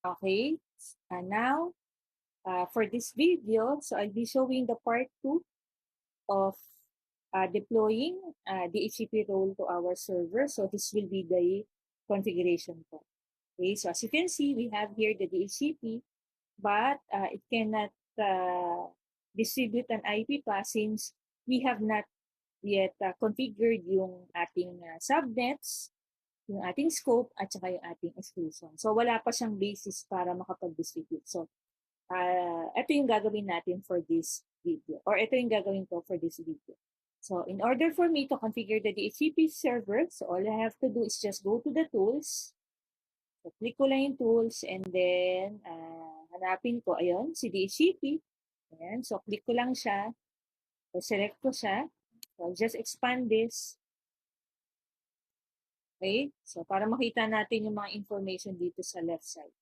Okay, now for this video, so I'll be showing the part 2 of deploying DHCP role to our server. So this will be the configuration part. Okay, so as you can see, we have here the DHCP, but it cannot distribute an IP path since we have not yet configured yung ating subnets, yung ating scope, at saka yung ating exclusion. So wala pa siyang basis para makapag-distribute. So ito yung gagawin natin for this video, or ito yung gagawin ko for this video. So in order for me to configure the DHCP server, so all I have to do is just go to the tools. So click ko lang yung tools and then hanapin ko, ayun, si DHCP. Ayan, so click ko lang siya. So select ko siya. So I'll just expand this. Okay, so para makita natin yung mga information dito sa left side.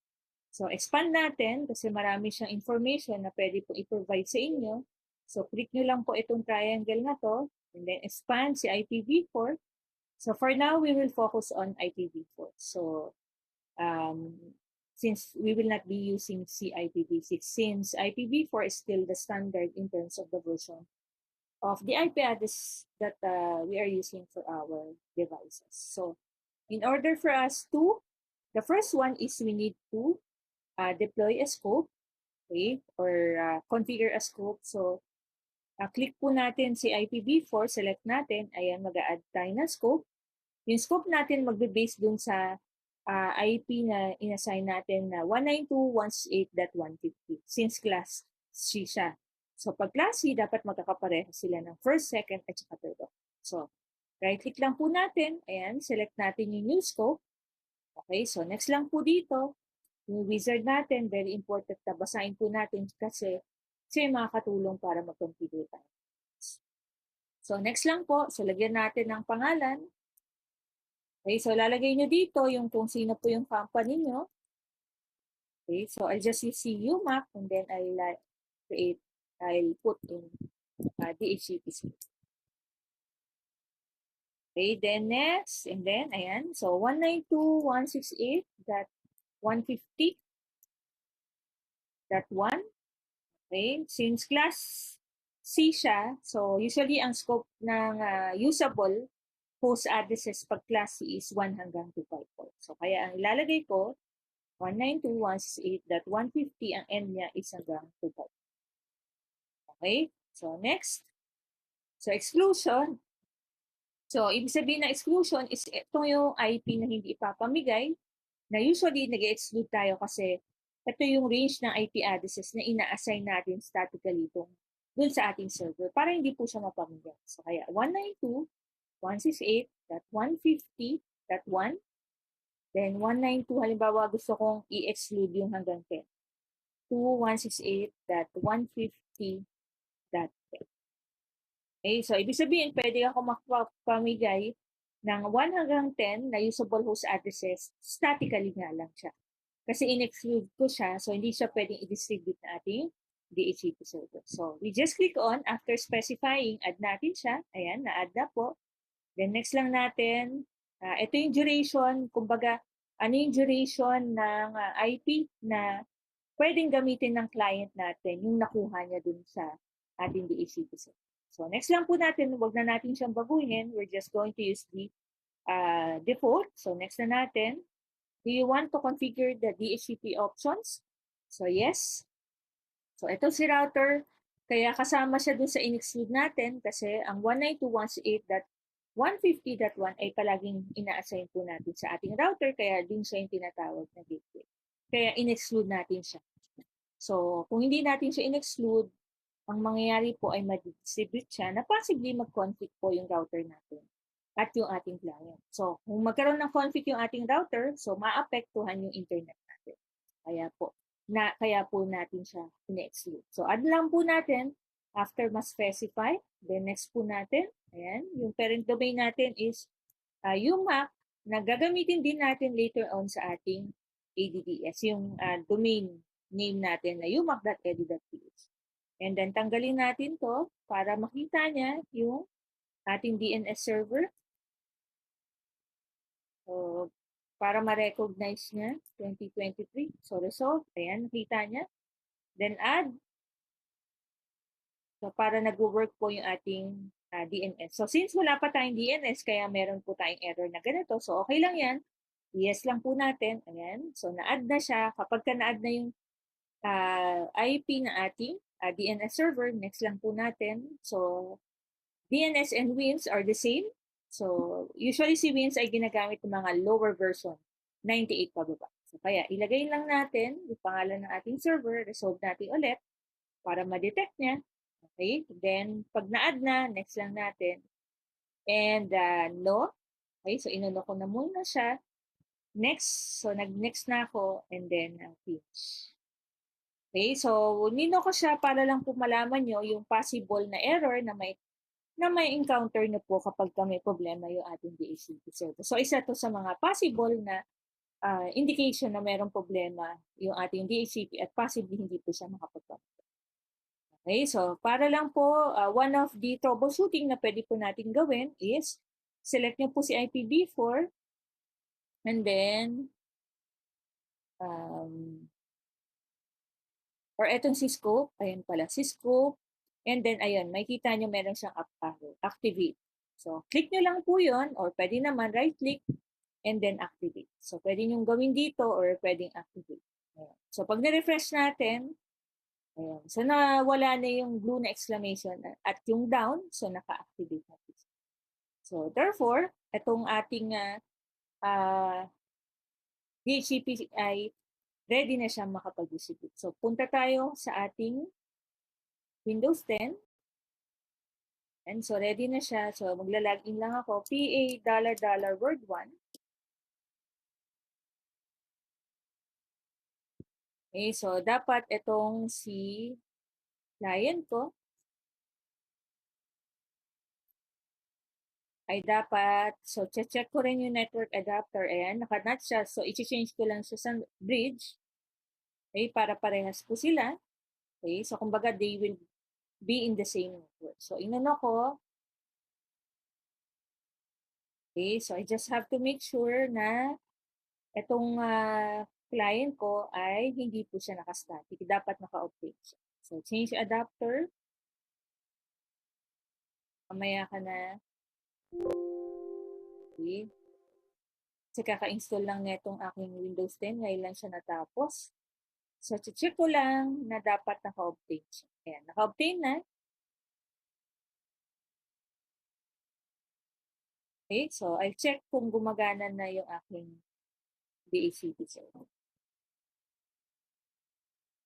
So, expand natin kasi marami siyang information na pwede po i-provide sa inyo. So, click nyo lang po itong triangle na to and then expand si IPv4. So, for now, we will focus on IPv4. So, since we will not be using CIPv6, since IPv4 is still the standard in terms of the version of the IP address that we are using for our devices. So, in order for us to, the first one is we need to deploy a scope, okay, or configure a scope. So, click po natin si IPv4, select natin, ayan, mag-a-add tayo ng scope. Yung scope natin magbe-base dun sa IP na inassign natin na 192.168.150 since class C siya. So, pag class C, dapat magkakapareho sila ng first, second, at saka third. So, right-click lang po natin, ayan, select natin yung new scope. Okay, so next lang po dito, yung wizard natin, very important na basahin po natin kasi siya yung makakatulong para mag-configure tayo. So, next lang po, so lagyan natin ng pangalan. Okay, so lalagay nyo dito yung kung sino po yung company nyo. Okay, so I'll just use UMAC and then I'll put in DHCP. Okay, then next, and then, ayan, so 192.168.150.1. Okay, since class C siya, so usually ang scope ng usable host addresses pag class C is 1 hanggang 254. So kaya ang ilalagay ko, 192.168.150, ang end niya is hanggang 254. Okay, so next. So exclusion. So ibig sabihin na exclusion is ito yung IP na hindi ipapamigay, na usually nag-exclude tayo kasi ito yung range ng IP addresses na ina-assign natin statically dun sa ating server para hindi po siya mapamigay. So kaya 192.168.150.1, then 192, halimbawa gusto kong i-exclude yung hanggang 10, to 168.150.10. Okay, so ibig sabihin pwede ako makapamigay ng 1 hanggang 10 na usable host addresses, statically nga lang siya. Kasi in-exclude ko siya, so hindi siya pwedeng i-distribute na ating DHCP server. So, we just click on, after specifying, add natin siya. Ayan, na-add na po. Then, next lang natin, ito yung duration, kumbaga, ano yung duration ng IP na pwedeng gamitin ng client natin, yung nakuha niya dun sa ating DHCP server. So, next lang po natin, wag na natin siyang baguhin. We're just going to use the default. So, next na natin. Do you want to configure the DHCP options? So, yes. So, ito si router. Kaya kasama siya dun sa in-exclude natin kasi ang 192.168.150.1 ay palaging ina-assign po natin sa ating router. Kaya din siya yung tinatawag na gateway. Kaya in-exclude natin siya. So, kung hindi natin siya in-exclude, ang mangyayari po ay mag-distribute siya na possibly mag-conflict po yung router natin at yung ating client. So, kung magkaroon ng conflict yung ating router, so maapektuhan yung internet natin. Kaya po natin siya in-exclude. So, add lang po natin after ma-specify. Then, next po natin, ayan, yung parent domain natin is UMAC na gagamitin din natin later on sa ating ADDS, yung domain name natin na umac.edu.ph. And then, tanggalin natin to para makita niya yung ating DNS server. So, para ma-recognize niya, 2023. So, result, ayan, nakita niya. Then, add. So, para nag-work po yung ating DNS. So, since wala pa tayong DNS, kaya meron po tayong error na ganito. So, okay lang yan. Yes lang po natin. Ayan. So, na-add na siya. Kapag ka na-add na yung IP na ating DNS server, next lang po natin. So, DNS and WINS are the same. So, usually si WINS ay ginagamit ng mga lower version, 98 pababa. So, kaya ilagay lang natin yung pangalan ng ating server, resolve natin ulit para ma-detect niya. Okay? Then, pag na-add na, next lang natin. And no. Okay? So, inuno ko na muna siya. Next. So, nag-next na ako. And then, finish. Okay? So, nino ko siya para lang po malaman nyo yung possible na error na may encounter na po kapag may problema yung ating DHCP server. So, isa to sa mga possible na indication na mayroong problema yung ating DHCP at possibly hindi po siya makapag-connect. Okay, so para lang po, one of the troubleshooting na pwede po natin gawin is select nyo po si IPv4 and then or etong si scope, ayun pala, si scope, and then ayun, makikita nyo meron siyang activate. So, click nyo lang po yun, or pwede naman right-click, and then activate. So, pwede nyo gawin dito, or pwedeng activate. Ayan. So, pag na-refresh natin, ayan. So, nawala na yung blue na exclamation at yung down, so naka-activate natin. So, therefore, itong ating DHCP ay ready na siyang makapag-execute. So, punta tayo sa ating Windows 10. And so, ready na siya. So, magla-login lang ako. PA $word1. Okay, so, dapat itong si client ko ay dapat, so, check ko rin yung network adapter. Ayan, naka-nut siya. So, i-change ko lang siya sa bridge. Okay, para parehas po sila. Okay, so, kumbaga, they will be in the same network. So, inano ko. Okay, so, I just have to make sure na itong client ko ay hindi po siya naka-static. Dapat naka-update siya. So, change adapter. Mamaya ka na. Okay. Kasi kaka-install lang netong aking Windows 10. Ngayon lang siya natapos. So, check ko lang na dapat naka-obtain siya. Ayan, naka-obtain na. Okay, so I'll check kung gumagana na yung aking DHCP server.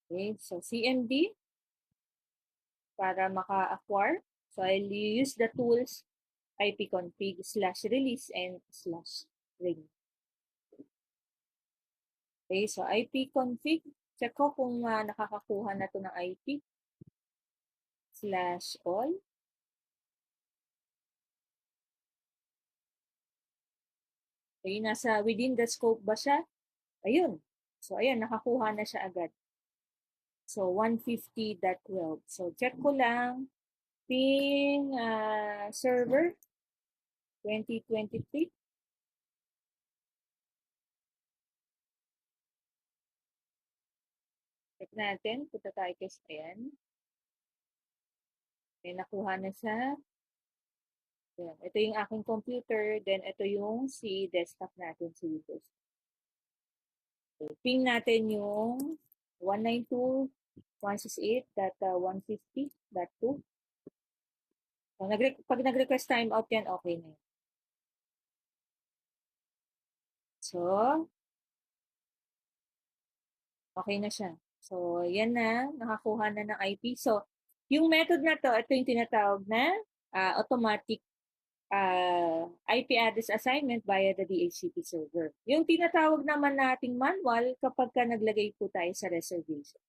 Okay, so CMD para maka-acquire. So, I'll use the tools ipconfig/release and /ring. Okay, so ipconfig, check ko kung nakakakuha na to ng IP/all. Okay, nasa within the scope ba siya? Ayun. So, ayan, nakakuha na siya agad. So, 150.12. So, check ko lang. Ping server 2023. Check natin. Punta tayo kay ayan. Okay, nakuha na siya. Ayan. Ito yung aking computer. Then, ito yung si desktop natin si Windows. So, ping natin yung 192.168.150.2. So, pag nag-request timeout yan, okay na yun. So, okay na siya. So, yan na. Nakakuha na ng IP. So, yung method na to, ito yung tinatawag na automatic IP address assignment via the DHCP server. Yung tinatawag naman nating manual kapag ka naglagay po tayo sa reservation.